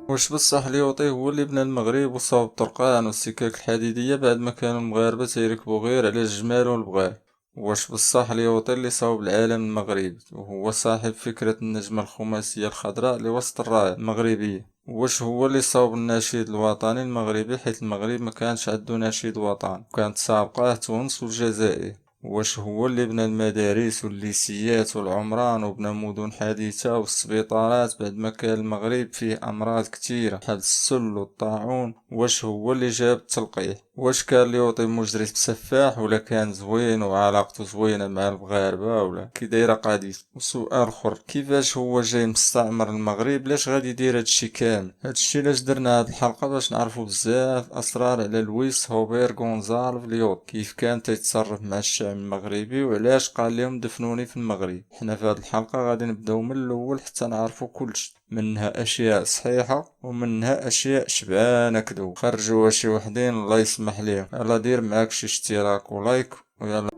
واش بصح ليوطي هو اللي بنى المغرب وصاوب الطرقان والسكك الحديدية بعد ما كانوا المغاربة تيركبوا غير على الجمال والبغال؟ واش بصح ليوطي اللي صاوب العالم المغربي وهو صاحب فكرة النجمة الخماسية الخضراء لوسط الراية المغربية؟ واش هو اللي صاوب النشيد الوطني المغربي حيت المغرب ما كانش عندو نشيد وطني وكانت سابقاه تونس والجزائر؟ واش هو اللي بنى المدارس والليسيات والعمران وبنى مدن حديثة والسبيطارات بعد ما كان المغرب فيه أمراض كتيرة بحال السل والطاعون؟ واش هو اللي جاب التلقيح؟ واش كان ليوطي مجرم سفاح ولا كان زوين وعلاقته زوينة مع المغاربة ولا كي دايرة قضيته؟ وسؤال اخر، كيفاش هو جاي مستعمر المغرب؟ لاش غادي يدير هادشي كامل؟ هادشي لاش درنا هاد الحلقة باش نعرفو بزاف اسرار على لويس روبير غونزالف ليوط، كيف كان تيتصرف مع الشعب المغربي وعلاش قال لهم دفنوني في المغرب. حنا في هاد الحلقة غادي نبداو من الاول حتى نعرفو كلشي، منها اشياء صحيحة ومنها اشياء شبانة كدو خرجوا شي وحدين الله يسمح ليهم. يلا دير معاك شي اشتراك ولايك ويلا.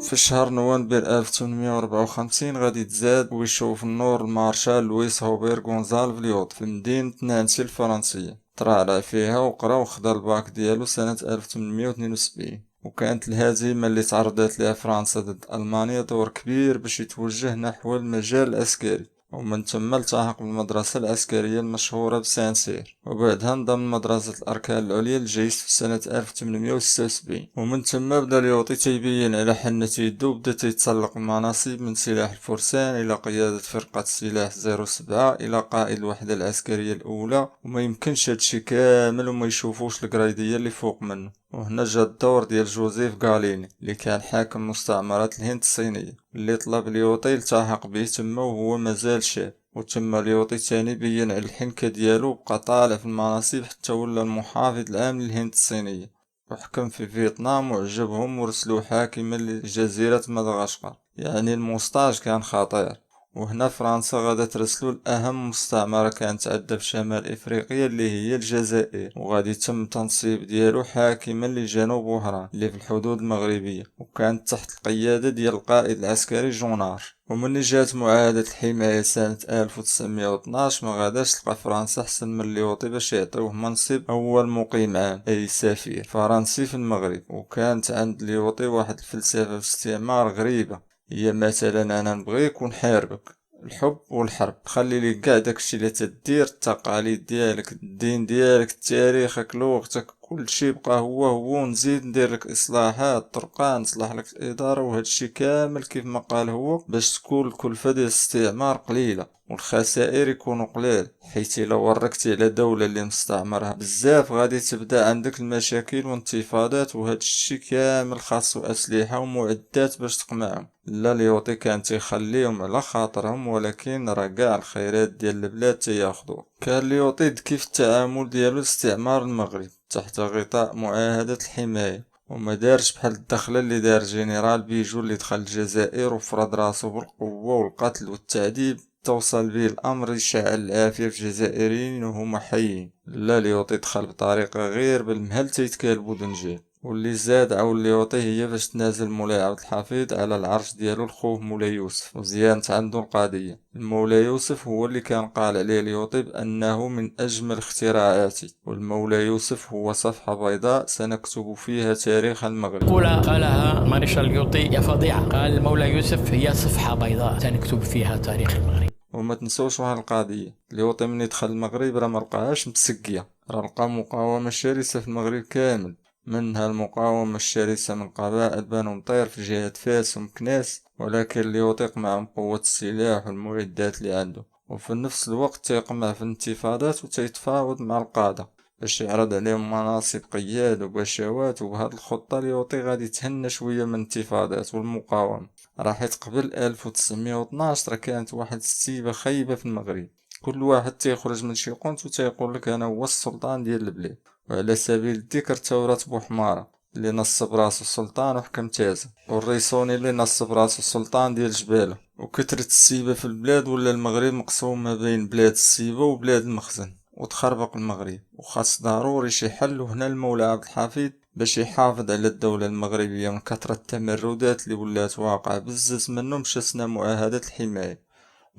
في شهر نوفمبر 1854 غادي يتزاد ويشوف النور المارشال لويس روبير غونزالف ليوط في مدينة نانسي الفرنسية. ترعرع فيها وقرا وخدا الباك ديالو سنة 1872. وكانت الهزيمة اللي تعرضت لها فرنسا ضد ألمانيا دور كبير باش يتوجه نحو المجال العسكري، ومن ثم التحق بالمدرسة العسكرية المشهورة بسانسير، وبعدها انضم لمدرسة الأركان العليا للجيش في سنة 1876. ومن ثم بدا ليوطي تيبين على حنة يدو وبدا تيتسلق المناصب من سلاح الفرسان إلى قيادة فرقة السلاح 07 إلى قائد الوحدة العسكرية الأولى، وما يمكنش هادشي كامل وما يشوفوش القرايدية اللي فوق منه. وهنا جا الدور ديال جوزيف غاليني اللي كان حاكم مستعمرات الهند الصينية، اللي طلب ليوطي يلتحق به تما وهو مازال شاب. وتم ليوطي تاني بين على الحنكة ديالو وبقى طالع في المناصب حتى ولا المحافظ العام للهند الصينية، وحكم في فيتنام وعجبهم ورسلوه حاكما لجزيرة مدغشقر، يعني الموسطاج كان خطير. وهنا فرنسا غادا ترسلو لأهم مستعمرة كانت عندها في شمال إفريقيا اللي هي الجزائر، وغادي يتم تنصيب ديالو حاكما لجنوب وهران اللي في الحدود المغربية، وكانت تحت القيادة ديال القائد العسكري جونار. ومن جات معاهدة الحماية سنة 1912 ما غاداش تلقى فرنسا حسن من ليوطي باش يعطيوه منصب أول مقيم عام أي سفير فرنسي في المغرب. وكانت عند ليوطي واحد الفلسفة في الاستعمار غريبة، هي مثلا انا نبغيك ونحاربك، الحب والحرب، خلي لي قاع داكشي اللي تدير، التقاليد ديالك، الدين ديالك، تاريخك، لغتك، كل شي بقى هو هو، ونزيد ندير لك اصلاحات طرقان نصلح لك الاداره، وهادشي كامل كيف ما قال هو باش تكون الكلفه ديال الاستعمار قليله والخسائر يكونوا قليل، حيت الا وركتي على دولة اللي مستعمرها بزاف غادي تبدا عندك المشاكل والانتفاضات، وهاد الشي كامل خاصو اسلحة ومعدات باش تقمعهم. لا ليوطي كان تيخليهم على خاطرهم، ولكن راه قاع الخيرات ديال البلاد تياخدو. كان ليوطي ذكي في التعامل ديالو لاستعمار المغرب تحت غطاء معاهدة الحماية، وما دارش بحال الدخلة اللي دار جنرال بيجو اللي دخل الجزائر وفرض راسو بالقوة والقتل والتعذيب توصل بيه الأمر يشعل العافية في الجزائريين وهما حيين. لا ليوطي دخل بطريقة غير بالمهل تيتكالبو دنجال. واللي زاد عاول ليوطي هي باش تنازل مولاي عبد الحفيظ على العرش ديالو لخوه مولاي يوسف وزيانت عندو القضية. المولاي يوسف هو اللي كان قال عليه ليوطي بأنه من أجمل اختراعاتي، والمولاي يوسف هو صفحة بيضاء سنكتب فيها تاريخ المغرب. مقولة قالها مارشال القيوطي يا فظيعة، قال المولى يوسف هي صفحة بيضاء سنكتب فيها تاريخ المغرب. وما تنسوش واحد القضية، ليوطي من يدخل المغرب راه ملقاهاش مسقية، راه لقى مقاومة شرسة في المغرب كامل، منها المقاومة الشرسة من قبائل بنو مطير في جهة فاس ومكناس، ولكن ليوطي يقمع قوة السلاح والمعدات اللي عنده، وفي نفس الوقت تيقمع في الانتفاضات وتيتفاوض مع القادة باش يعرض عليهم مناصب قياد وبشوات. وبهاد الخطة ليوطي غادي يتهنى شوية من الانتفاضات والمقاومة. راح قبل 1912 راه كانت واحد السيبة خايبة في المغرب، كل واحد تيخرج من شي قنت وتيقولك انا هو السلطان ديال البلاد. وعلى سبيل الذكر ثورة بوحمارة اللي نصب راسو السلطان وحكم تازة، والريسوني اللي نصب راسو السلطان ديال جبالة. وكثرة السيبة في البلاد ولا المغرب مقسوم ما بين بلاد السيبة وبلاد المخزن، وتخربق المغرب وخاص ضروري شي حل. وهنا المولى عبد الحفيظ باش يحافظ على الدولة المغربية من كثرة التمردات اللي ولات واقعة بزز منه، مشى سنا معاهدة الحماية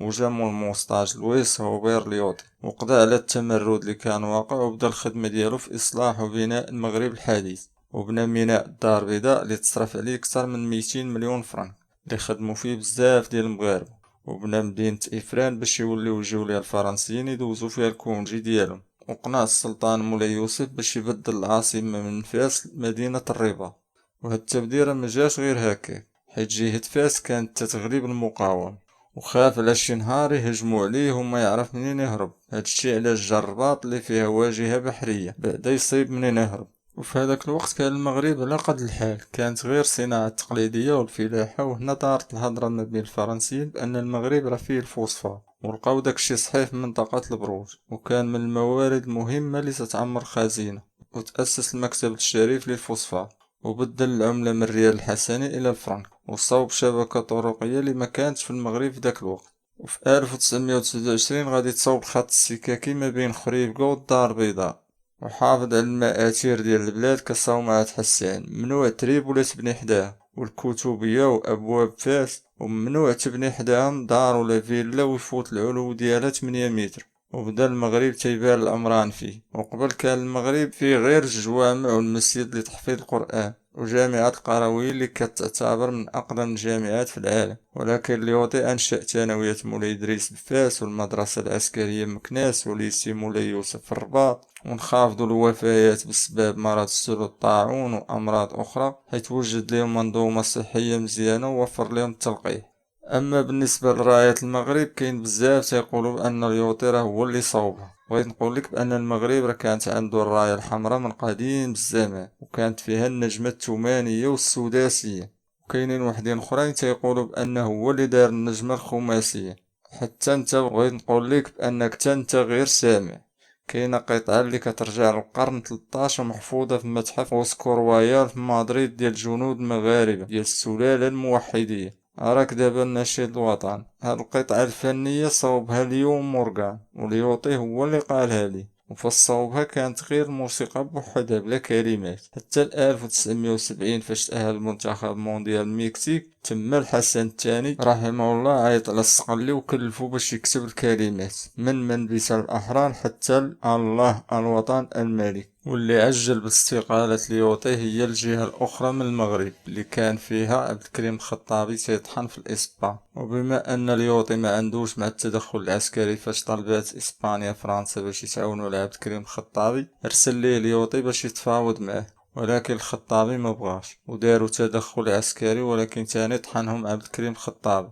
وجا مول موسطاج لويس هوبير ليوطي وقضى على التمرد اللي كان واقع، وبدا الخدمة ديالو في إصلاح وبناء المغرب الحديث، وبنى ميناء الدار البيضاء اللي تصرف عليه أكثر من 200 مليون فرنك اللي خدموا فيه بزاف ديال المغاربة، وبنى مدينة إفران باش يوليو يجيو ليها الفرنسيين يدوزو فيها الكونجي ديالهم، وقنع السلطان مولاي يوسف باش يبدل العاصمة من فاس لمدينة الرباط. وهاد التبديرة مجاش غير هكاك، حيت جهة فاس كانت تتغلب المقاومة وخاف على شي نهار يهجموا عليه وما يعرف منين يهرب، هادشي علاش جا الرباط اللي فيها واجهة بحرية بعدا يصيب منين يهرب. وفي هذاك الوقت كان المغرب على قد الحال، كانت غير صناعة تقليدية والفلاحة، وهنا دارت الهضرة ما بين الفرنسيين بأن المغرب راه فيه الفوسفور، ولقاو داكشي صحيح في منطقة البروج، وكان من الموارد المهمة اللي تتعمر خزينة، وتأسس المكتب الشريف للفوسفور، وبدل العملة من الريال الحسني إلى الفرنك، وصوب شبكة طرقية اللي ما كانتش في المغرب في داك الوقت. وفي 1929 غادي تصوب الخط السكاكي ما بين خريبكا والدار البيضاء، وحافظ على المآثير ديال البلاد كصومعة حسان ممنوع تريب ولا تبني حداها، والكتبية وأبواب فاس وممنوع تبني حداهم دار ولا فيلا ويفوت العلو ديالها 8 متر. وبدا المغرب تيبان الأمران فيه، وقبل كان المغرب فيه غير الجوامع والمسجد لتحفيظ القرآن وجامعة القرويين اللي كتعتبر من أقدم الجامعات في العالم، ولكن ليوطي أنشأ ثانوية مولاي إدريس بفاس والمدرسة العسكرية مكناس وليسي مولاي يوسف في الرباط، ونخافضوا الوفيات بسبب مرض السل والطاعون وأمراض أخرى، حيت وجد لهم منظومة صحية مزيانة ووفر لهم التلقيح. اما بالنسبه لرايه المغرب كاين بزاف تيقولوا بان اليوطي راه هو اللي صوبها. بغيت نقولك بان المغرب راه كانت عنده الرايه الحمراء من قديم الزمان، وكانت فيها النجمه الثمانيه والسداسيه، وكاينين وحدين اخرين تيقولوا بانه هو اللي دار النجمه الخماسيه. حتى انت بغيت نقولك بانك حتى انت غير سامع. كاينه قطعه اللي كترجع للقرن 13 ومحفوظه في متحف اوسكور رويال في مدريد ديال جنود المغاربه ديال السلاله الموحديه. راك دابا نشيد الوطن، هاد القطعة الفنية صوبها اليوم مورغان، وليوطي هو اللي قالها لي، وفصوبها كانت غير الموسيقى بوحدها بلا كلمات. حتى 1970 فاش تأهل المنتخب مونديال المكسيك، تما الحسن الثاني رحمه الله عيط على الصقلي وكلفو باش يكتب الكلمات من منبت الأحرار حتى الله الوطن الملك. واللي عجل باستقالة ليوطي هي الجهة الأخرى من المغرب اللي كان فيها عبد الكريم الخطابي تيطحن في الإسبان، وبما أن ليوطي ما عندوش مع التدخل العسكري فاش طلبات إسبانيا فرنسا باش يتعاونوا على عبد الكريم الخطابي، أرسل ليه ليوطي باش يتفاوض معاه، ولكن الخطابي ما بغاش وداروا تدخل عسكري، ولكن تاني طحنهم عبد الكريم الخطابي،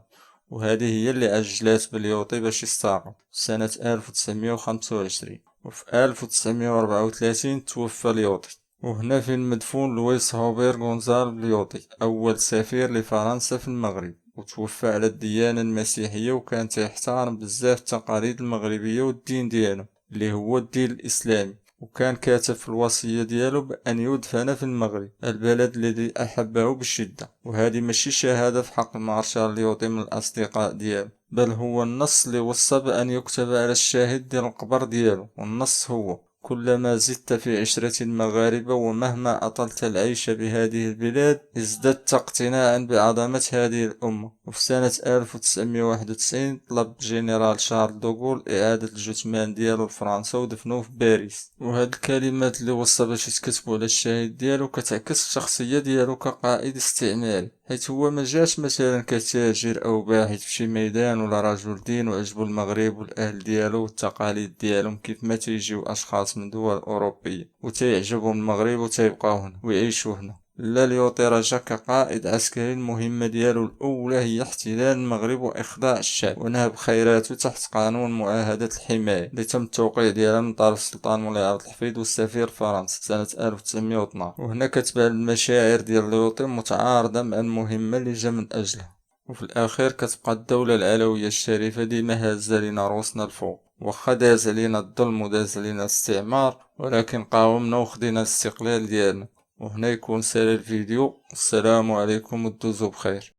وهذه هي اللي عجلات بليوطي باش يستاقل سنة 1925. وفي 1934 توفى ليوطي، وهنا فين مدفون لويس هوبير غونزال ليوطي أول سفير لفرنسا في المغرب، وتوفى على الديانة المسيحية، وكان تيحترم بزاف التقاليد المغربية والدين ديالو اللي هو الدين الإسلامي، وكان كاتب في الوصية ديالو بأن يدفن في المغرب البلد الذي أحبه بشدة. وهذه ماشي شهادة في حق المارشال ليوطي من الأصدقاء ديالو، بل هو النص اللي وصى بأن يكتب على الشاهد ديال القبر ديالو، والنص هو: كلما زدت في عشرة المغاربة ومهما أطلت العيش بهذه البلاد ازددت اقتناعا بعظمة هذه الأمة. وفي سنة 1991 طلب جنرال شارل دوغول إعادة الجثمان ديالو لفرنسا ودفنوه في باريس. وهاد الكلمات اللي وصى باش يتكتبوا على الشاهد ديالو كتعكس الشخصية ديالو كقائد استعماري، حيت هو ما جاش مثلا كتاجر او باحث في شي ميدان ولا رجل دين وعجبو المغرب والاهل ديالو والتقاليد ديالهم كيف ما تيجيو اشخاص من دول اوروبيه وتيعجبهم المغرب وتيبقاو هنا ويعيشوا هنا. لا، ليوطي رجا كقائد عسكري المهمة ديالو الأولى هي احتلال المغرب وإخضاع الشعب ونهب خيراته تحت قانون معاهدة الحماية اللي تم التوقيع ديالها من طرف السلطان مولاي عبد الحفيظ والسفير فرنسا سنة 1912. وهنا كتبان المشاعر ديال ليوطي متعارضة مع المهمة اللي جا من أجلها. وفي الأخير كتبقى الدولة العلوية الشريفة ديما هازة لينا روسنا الفوق، واخا داز علينا الظلم وداز علينا الاستعمار، ولكن قاومنا وخدينا الاستقلال ديالنا. وهنا يكون سال الفيديو. السلام عليكم ودوزو بخير.